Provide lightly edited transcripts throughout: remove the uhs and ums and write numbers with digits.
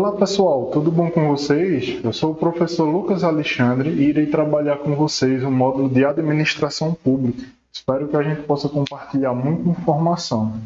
Olá pessoal, tudo bom com vocês? Eu sou o professor Lucas Alexandre e irei trabalhar com vocês o módulo de administração pública. Espero que a gente possa compartilhar muita informação.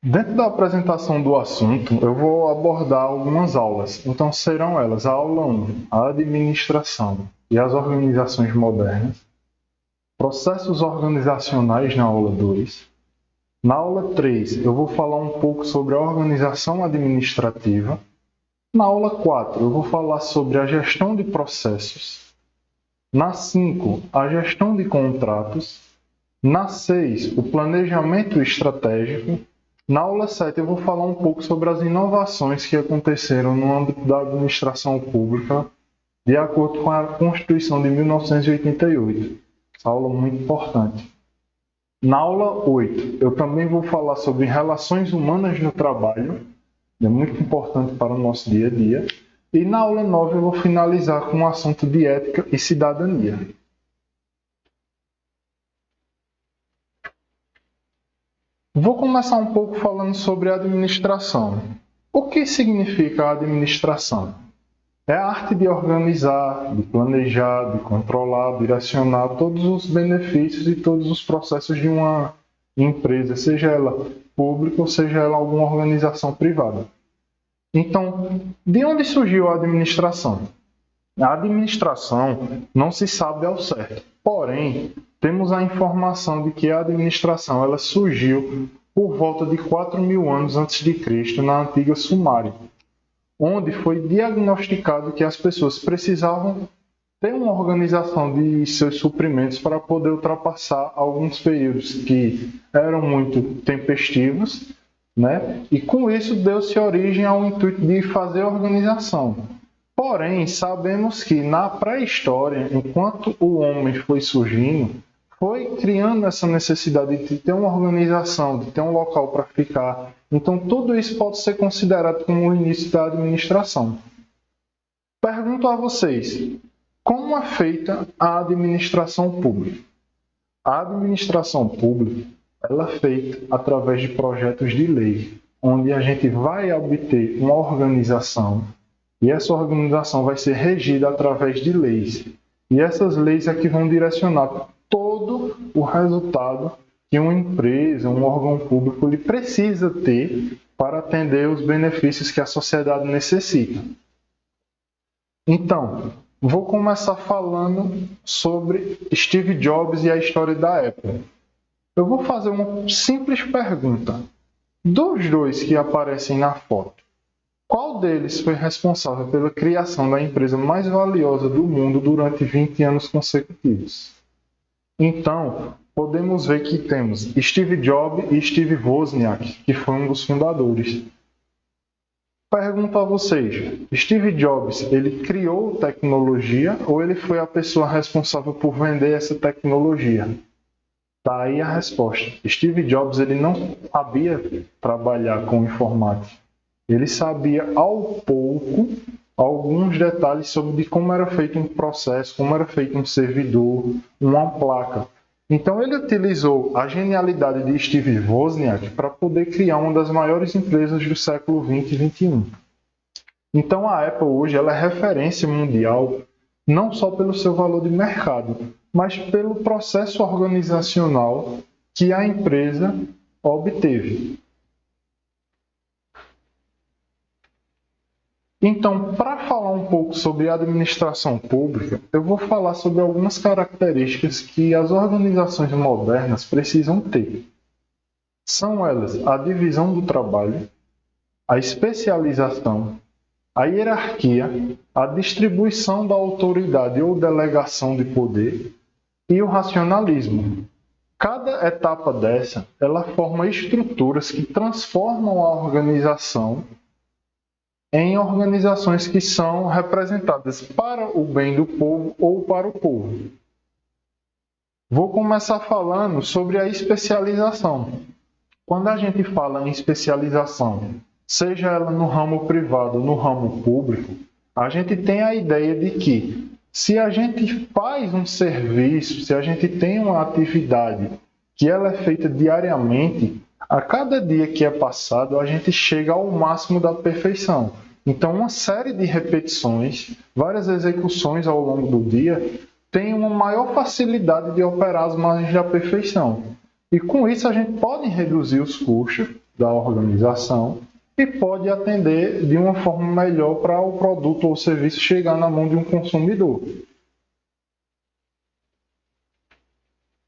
Dentro da apresentação do assunto, eu vou abordar algumas aulas. Então serão elas: a aula 1, a administração e as organizações modernas, processos organizacionais na aula 2. Na aula 3, eu vou falar um pouco sobre a organização administrativa. Na aula 4, eu vou falar sobre a gestão de processos. Na 5, a gestão de contratos. Na 6, o planejamento estratégico. Na aula 7, eu vou falar um pouco sobre as inovações que aconteceram no âmbito da administração pública, de acordo com a Constituição de 1988. Essa aula é muito importante. Na aula 8, eu também vou falar sobre relações humanas no trabalho, é muito importante para o nosso dia a dia. E na aula 9, eu vou finalizar com o assunto de ética e cidadania. Vou começar um pouco falando sobre a administração. O que significa a administração? É a arte de organizar, de planejar, de controlar, direcionar todos os benefícios e todos os processos de uma empresa, seja ela pública ou seja ela alguma organização privada. Então, de onde surgiu a administração? A administração não se sabe ao certo, porém, temos a informação de que a administração ela surgiu por volta de 4.000 anos antes de Cristo na antiga Sumária, onde foi diagnosticado que as pessoas precisavam ter uma organização de seus suprimentos para poder ultrapassar alguns períodos que eram muito tempestivos, né? E com isso deu-se origem ao intuito de fazer a organização. Porém, sabemos que na pré-história, enquanto o homem foi surgindo, foi criando essa necessidade de ter uma organização, de ter um local para ficar. Então, tudo isso pode ser considerado como o início da administração. Pergunto a vocês, como é feita a administração pública? A administração pública ela é feita através de projetos de lei, onde a gente vai obter uma organização e essa organização vai ser regida através de leis. E essas leis é que vão direcionar todo o resultado que uma empresa, um órgão público, ele precisa ter para atender os benefícios que a sociedade necessita. Então, vou começar falando sobre Steve Jobs e a história da Apple. Eu vou fazer uma simples pergunta. Dos dois que aparecem na foto, qual deles foi responsável pela criação da empresa mais valiosa do mundo durante 20 anos consecutivos? Então, podemos ver que temos Steve Jobs e Steve Wozniak, que foi um dos fundadores. Pergunto a vocês, Steve Jobs, ele criou tecnologia ou ele foi a pessoa responsável por vender essa tecnologia? Tá aí a resposta. Steve Jobs, ele não sabia trabalhar com informática. Ele sabia ao pouco alguns detalhes sobre como era feito um processo, como era feito um servidor, uma placa. Então ele utilizou a genialidade de Steve Wozniak para poder criar uma das maiores empresas do século 20 e 21. Então a Apple hoje ela é referência mundial não só pelo seu valor de mercado, mas pelo processo organizacional que a empresa obteve. Então, para falar um pouco sobre a administração pública, eu vou falar sobre algumas características que as organizações modernas precisam ter. São elas a divisão do trabalho, a especialização, a hierarquia, a distribuição da autoridade ou delegação de poder e o racionalismo. Cada etapa dessa, ela forma estruturas que transformam a organização em organizações que são representadas para o bem do povo ou para o povo. Vou começar falando sobre a especialização. Quando a gente fala em especialização, seja ela no ramo privado ou no ramo público, a gente tem a ideia de que se a gente faz um serviço, se a gente tem uma atividade que ela é feita diariamente, a cada dia que é passado, a gente chega ao máximo da perfeição. Então, uma série de repetições, várias execuções ao longo do dia, tem uma maior facilidade de operar as margens da perfeição. E com isso, a gente pode reduzir os custos da organização e pode atender de uma forma melhor para o produto ou serviço chegar na mão de um consumidor.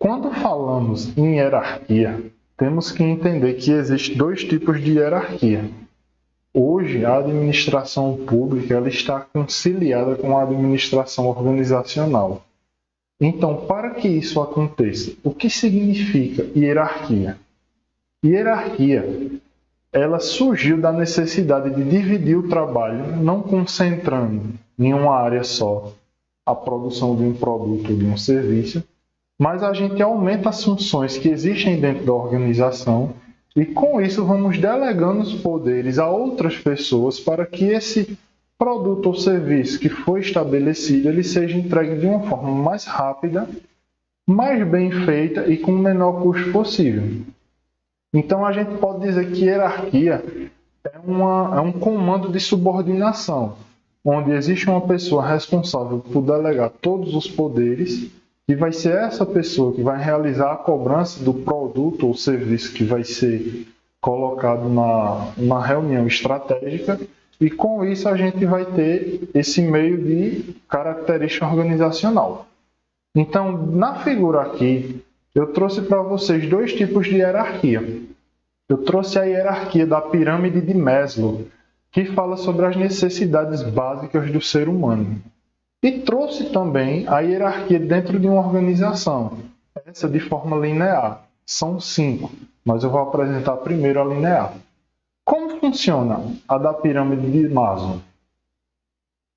Quando falamos em hierarquia, temos que entender que existem dois tipos de hierarquia. Hoje, a administração pública ela está conciliada com a administração organizacional. Então, para que isso aconteça, o que significa hierarquia? Hierarquia, ela surgiu da necessidade de dividir o trabalho, não concentrando em uma área só a produção de um produto ou de um serviço, mas a gente aumenta as funções que existem dentro da organização e com isso vamos delegando os poderes a outras pessoas para que esse produto ou serviço que foi estabelecido ele seja entregue de uma forma mais rápida, mais bem feita e com o menor custo possível. Então a gente pode dizer que hierarquia é um comando de subordinação, onde existe uma pessoa responsável por delegar todos os poderes e vai ser essa pessoa que vai realizar a cobrança do produto ou serviço que vai ser colocado na reunião estratégica e com isso a gente vai ter esse meio de característica organizacional. Então, na figura aqui, eu trouxe para vocês dois tipos de hierarquia. Eu trouxe a hierarquia da pirâmide de Maslow, que fala sobre as necessidades básicas do ser humano. E trouxe também a hierarquia dentro de uma organização, essa de forma linear. São 5, mas eu vou apresentar primeiro a linear. Como funciona a da pirâmide de Maslow?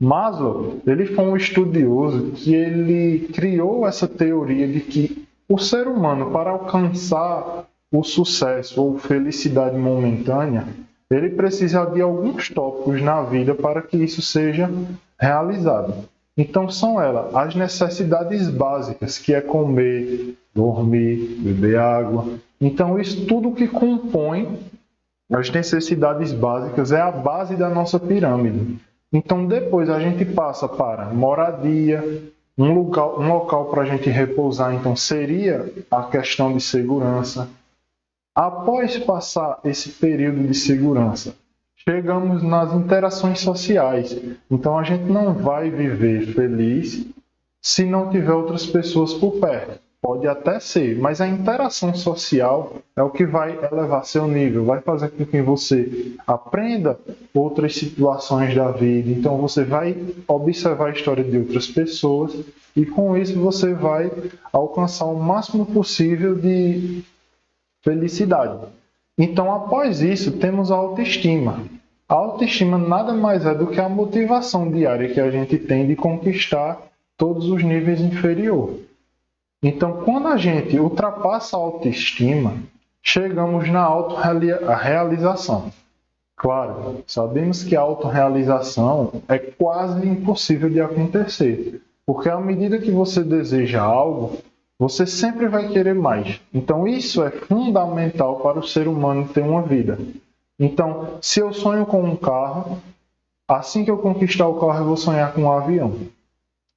Maslow ele foi um estudioso que ele criou essa teoria de que o ser humano, para alcançar o sucesso ou felicidade momentânea, ele precisa de alguns tópicos na vida para que isso seja realizado. Então são elas as necessidades básicas, que é comer, dormir, beber água. Então isso tudo que compõe as necessidades básicas é a base da nossa pirâmide. Então depois a gente passa para moradia, um local para a gente repousar, então seria a questão de segurança. Após passar esse período de segurança, chegamos nas interações sociais. Então a gente não vai viver feliz se não tiver outras pessoas por perto. Pode até ser, mas a interação social é o que vai elevar seu nível, vai fazer com que você aprenda outras situações da vida. Então você vai observar a história de outras pessoas e com isso você vai alcançar o máximo possível de felicidade. Então, após isso, temos a autoestima. A autoestima nada mais é do que a motivação diária que a gente tem de conquistar todos os níveis inferiores. Então, quando a gente ultrapassa a autoestima, chegamos na autorrealização. Claro, sabemos que a autorrealização é quase impossível de acontecer, porque à medida que você deseja algo, você sempre vai querer mais. Então, isso é fundamental para o ser humano ter uma vida. Então, se eu sonho com um carro, assim que eu conquistar o carro, eu vou sonhar com um avião.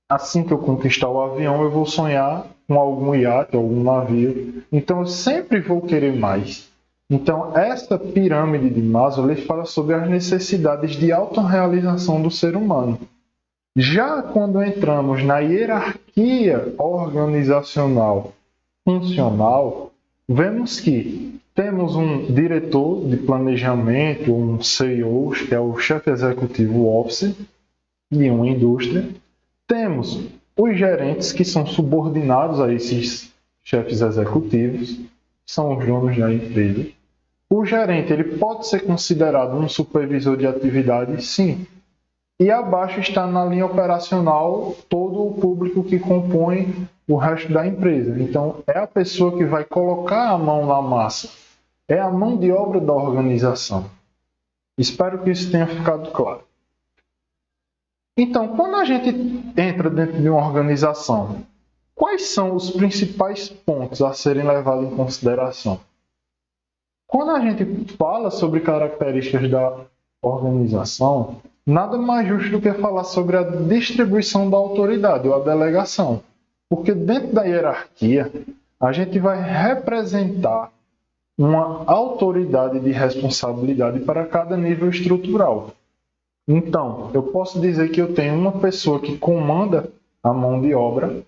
Assim que eu conquistar o avião, eu vou sonhar com algum iate, algum navio. Então, eu sempre vou querer mais. Então, essa pirâmide de Maslow fala sobre as necessidades de autorrealização do ser humano. Já quando entramos na hierarquia organizacional funcional, vemos que temos um diretor de planejamento, um CEO, que é o chefe executivo office de uma indústria. Temos os gerentes, que são subordinados a esses chefes executivos, são os donos da empresa. O gerente ele pode ser considerado um supervisor de atividade, sim. E abaixo está na linha operacional todo o público que compõe o resto da empresa. Então, é a pessoa que vai colocar a mão na massa. É a mão de obra da organização. Espero que isso tenha ficado claro. Então, quando a gente entra dentro de uma organização, Quais são os principais pontos a serem levados em consideração? Quando a gente fala sobre características da organização, nada mais justo do que falar sobre a distribuição da autoridade ou a delegação. Porque dentro da hierarquia, a gente vai representar uma autoridade de responsabilidade para cada nível estrutural. Então, eu posso dizer que eu tenho uma pessoa que comanda a mão de obra,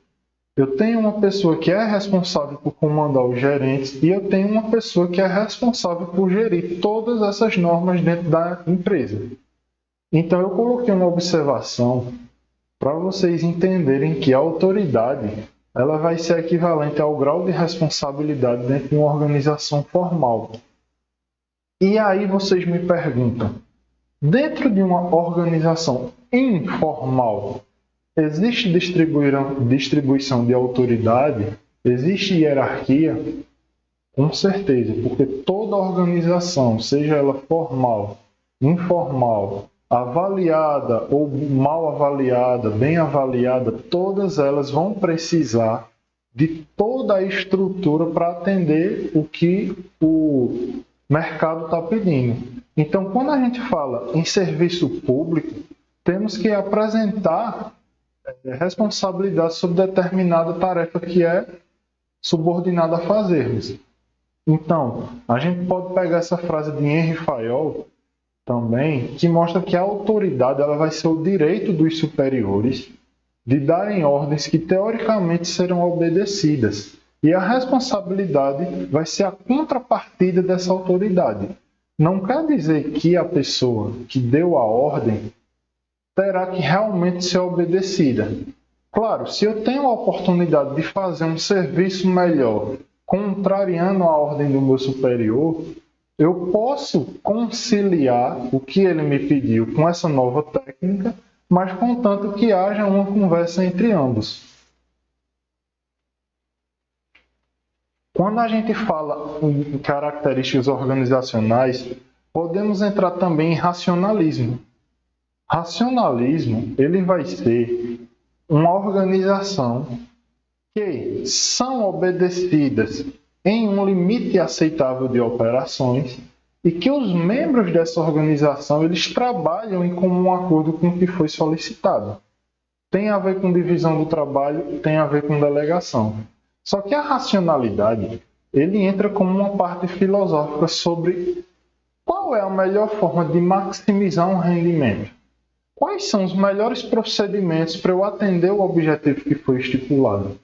eu tenho uma pessoa que é responsável por comandar os gerentes e eu tenho uma pessoa que é responsável por gerir todas essas normas dentro da empresa. Então, eu coloquei uma observação para vocês entenderem que a autoridade ela vai ser equivalente ao grau de responsabilidade dentro de uma organização formal. E aí vocês me perguntam, dentro de uma organização informal, existe distribuição de autoridade? Existe hierarquia? Com certeza, porque toda organização, seja ela formal, informal, avaliada ou mal avaliada, bem avaliada, todas elas vão precisar de toda a estrutura para atender o que o mercado está pedindo. Então, quando a gente fala em serviço público, temos que apresentar responsabilidade sobre determinada tarefa que é subordinada a fazermos. Então, a gente pode pegar essa frase de Henri Fayol também, que mostra que a autoridade ela vai ser o direito dos superiores de darem ordens que teoricamente serão obedecidas. E a responsabilidade vai ser a contrapartida dessa autoridade. Não quer dizer que a pessoa que deu a ordem terá que realmente ser obedecida. Claro, se eu tenho a oportunidade de fazer um serviço melhor, contrariando a ordem do meu superior, eu posso conciliar o que ele me pediu com essa nova técnica, mas contanto que haja uma conversa entre ambos. Quando a gente fala em características organizacionais, podemos entrar também em racionalismo. Racionalismo, ele vai ser uma organização que são obedecidas em um limite aceitável de operações e que os membros dessa organização eles trabalham em comum acordo com o que foi solicitado. Tem a ver com divisão do trabalho, tem a ver com delegação. Só que a racionalidade, ele entra como uma parte filosófica sobre qual é a melhor forma de maximizar um rendimento. Quais são os melhores procedimentos para eu atender o objetivo que foi estipulado?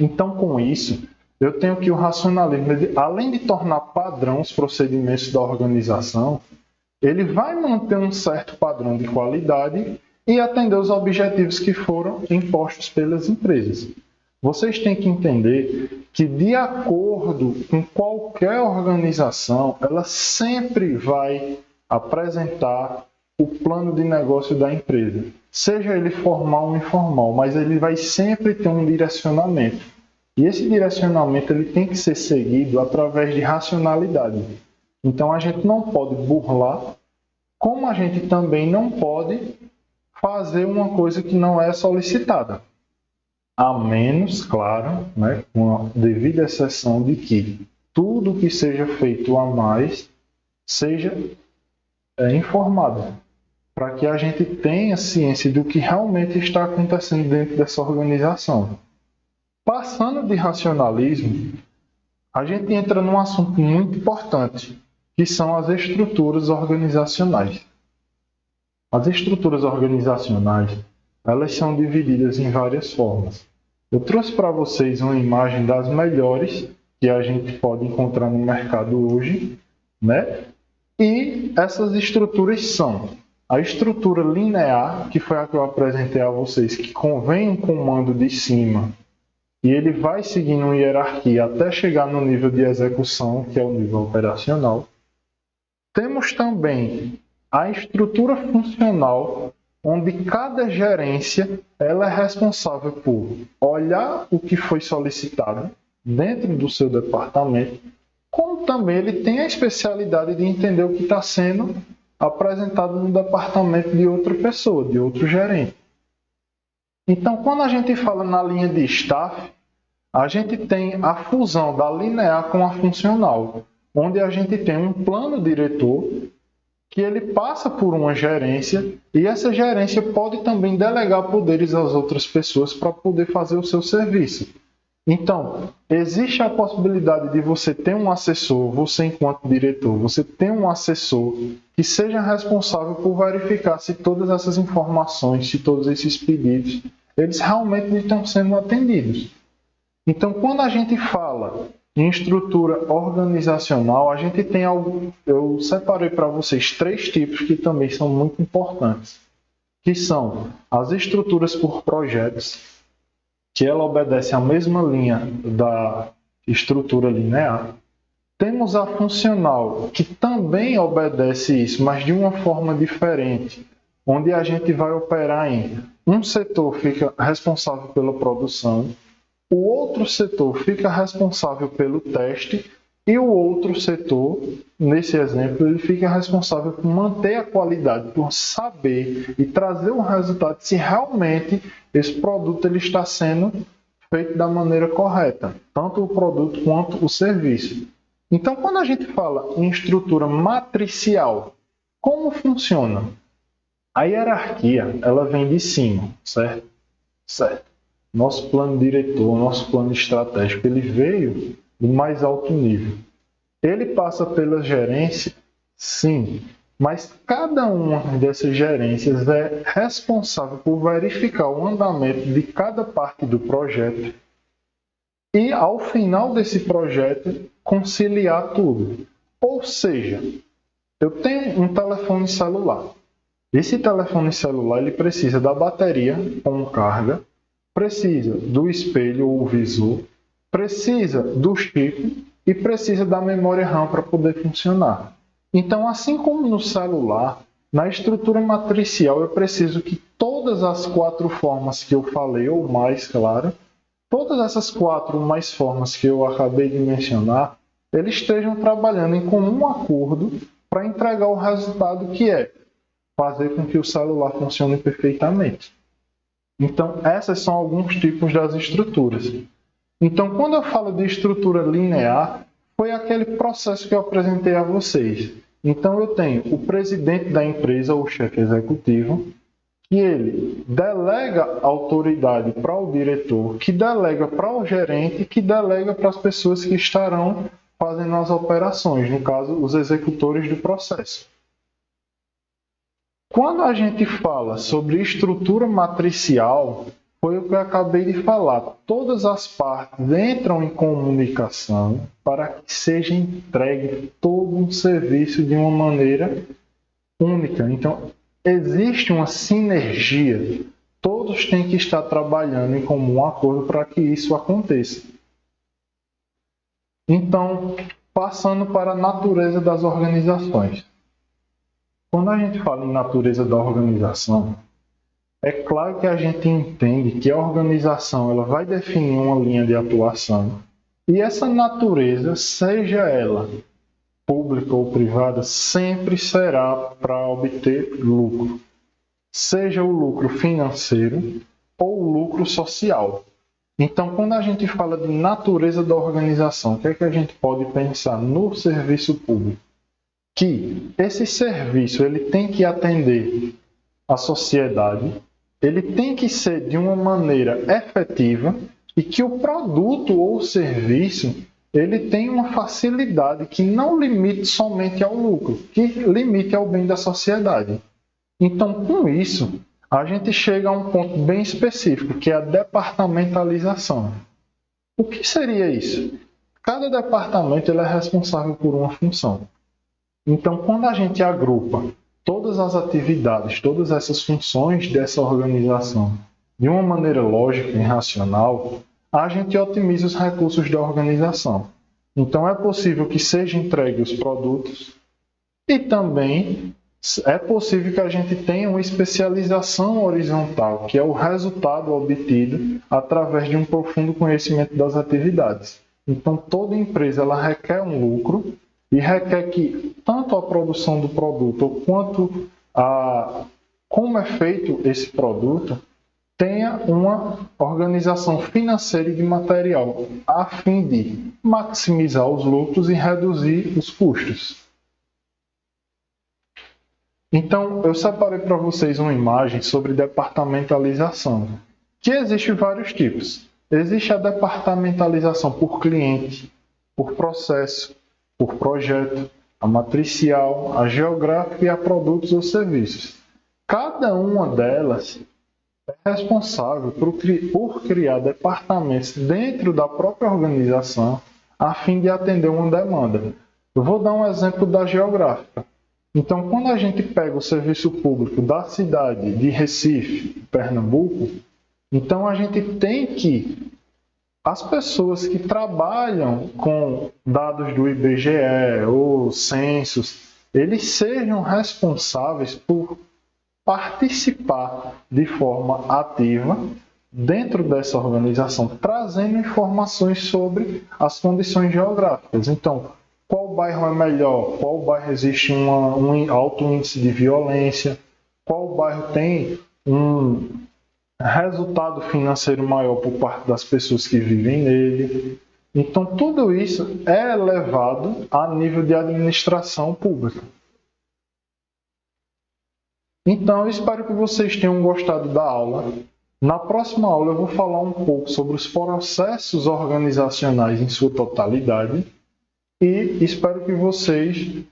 Então, com isso, eu tenho que o racionalismo, além de tornar padrão os procedimentos da organização, ele vai manter um certo padrão de qualidade e atender os objetivos que foram impostos pelas empresas. Vocês têm que entender que, de acordo com qualquer organização, ela sempre vai apresentar o plano de negócio da empresa, seja ele formal ou informal, mas ele vai sempre ter um direcionamento. E esse direcionamento ele tem que ser seguido através de racionalidade. Então a gente não pode burlar, como a gente também não pode fazer uma coisa que não é solicitada. A menos, claro, com a devida exceção de que tudo que seja feito a mais seja informado, para que a gente tenha ciência do que realmente está acontecendo dentro dessa organização. Passando de racionalismo, a gente entra num assunto muito importante, que são as estruturas organizacionais. As estruturas organizacionais, elas são divididas em várias formas. Eu trouxe para vocês uma imagem das melhores que a gente pode encontrar no mercado hoje, E essas estruturas são a estrutura linear, que foi a que eu apresentei a vocês, que convém um comando de cima e ele vai seguindo uma hierarquia até chegar no nível de execução, que é o nível operacional. Temos também a estrutura funcional, onde cada gerência ela é responsável por olhar o que foi solicitado dentro do seu departamento, como também ele tem a especialidade de entender o que está sendo apresentado no departamento de outra pessoa, de outro gerente. Então, quando a gente fala na linha de staff, a gente tem a fusão da linear com a funcional, onde a gente tem um plano diretor que ele passa por uma gerência e essa gerência pode também delegar poderes às outras pessoas para poder fazer o seu serviço. Então, existe a possibilidade de você ter um assessor, você enquanto diretor, você ter um assessor que seja responsável por verificar se todas essas informações, se todos esses pedidos, eles realmente estão sendo atendidos. Então, quando a gente fala em estrutura organizacional, a gente tem algo, eu separei para vocês 3 tipos que também são muito importantes, que são as estruturas por projetos, que ela obedece à mesma linha da estrutura linear. Temos a funcional, que também obedece isso, mas de uma forma diferente, onde a gente vai operar em um setor fica responsável pela produção, o outro setor fica responsável pelo teste e o outro setor, nesse exemplo, ele fica responsável por manter a qualidade, por saber e trazer um resultado se realmente esse produto ele está sendo feito da maneira correta, tanto o produto quanto o serviço. Então, quando a gente fala em estrutura matricial, como funciona? A hierarquia, ela vem de cima, certo? Certo. Nosso plano diretor, nosso plano estratégico, ele veio do mais alto nível. Ele passa pela gerência? Sim, mas cada uma dessas gerências é responsável por verificar o andamento de cada parte do projeto e, ao final desse projeto, conciliar tudo. Ou seja, eu tenho um telefone celular. Esse telefone celular ele precisa da bateria com carga, precisa do espelho ou visor, precisa do chip e precisa da memória RAM para poder funcionar. Então, assim como no celular, na estrutura matricial eu preciso que todas as 4 formas que eu falei, ou mais, claro, todas essas 4 mais formas que eu acabei de mencionar, eles estejam trabalhando em comum acordo para entregar o resultado que é fazer com que o celular funcione perfeitamente. Então, esses são alguns tipos das estruturas. Então, quando eu falo de estrutura linear, foi aquele processo que eu apresentei a vocês. Então, eu tenho o presidente da empresa, o chefe executivo, que ele delega autoridade para o diretor, que delega para o gerente, que delega para as pessoas que estarão fazendo as operações, no caso, os executores do processo. Quando a gente fala sobre estrutura matricial, foi o que eu acabei de falar. Todas as partes entram em comunicação para que seja entregue todo um serviço de uma maneira única. Então, existe uma sinergia. Todos têm que estar trabalhando em comum acordo para que isso aconteça. Então, passando para a natureza das organizações. Quando a gente fala em natureza da organização, é claro que a gente entende que a organização ela vai definir uma linha de atuação e essa natureza, seja ela pública ou privada, sempre será para obter lucro, seja o lucro financeiro ou o lucro social. Então, quando a gente fala de natureza da organização, o que é que a gente pode pensar no serviço público? Que esse serviço ele tem que atender a sociedade, ele tem que ser de uma maneira efetiva e que o produto ou serviço ele tem uma facilidade que não limite somente ao lucro, que limite ao bem da sociedade. Então, com isso, a gente chega a um ponto bem específico, que é a departamentalização. O que seria isso? Cada departamento ele é responsável por uma função. Então, quando a gente agrupa todas as atividades, todas essas funções dessa organização de uma maneira lógica e racional, a gente otimiza os recursos da organização. Então, é possível que seja entregue os produtos e também é possível que a gente tenha uma especialização horizontal, que é o resultado obtido através de um profundo conhecimento das atividades. Então, toda empresa ela requer um lucro e requer que tanto a produção do produto quanto como é feito esse produto tenha uma organização financeira e de material, a fim de maximizar os lucros e reduzir os custos. Então, eu separei para vocês uma imagem sobre departamentalização, que existe vários tipos. Existe a departamentalização por cliente, por processo, por projeto, a matricial, a geográfica e a produtos ou serviços. Cada uma delas é responsável por criar departamentos dentro da própria organização a fim de atender uma demanda. Eu vou dar um exemplo da geográfica. Então, quando a gente pega o serviço público da cidade de Recife, Pernambuco, então a gente tem que as pessoas que trabalham com dados do IBGE ou censos, eles sejam responsáveis por participar de forma ativa dentro dessa organização, trazendo informações sobre as condições geográficas. Então, qual bairro é melhor? Qual bairro existe um alto índice de violência? Qual bairro tem um resultado financeiro maior por parte das pessoas que vivem nele? Então, tudo isso é levado a nível de administração pública. Então, eu espero que vocês tenham gostado da aula. Na próxima aula, eu vou falar um pouco sobre os processos organizacionais em sua totalidade e espero que vocês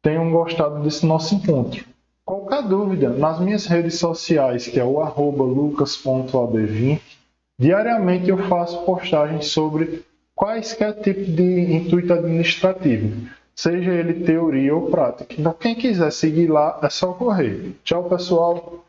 tenham gostado desse nosso encontro. Qualquer dúvida, nas minhas redes sociais, que é o @lucas.ab20, diariamente eu faço postagens sobre quaisquer tipos de intuito administrativo, seja ele teoria ou prática. Então, quem quiser seguir lá, é só correr. Tchau, pessoal!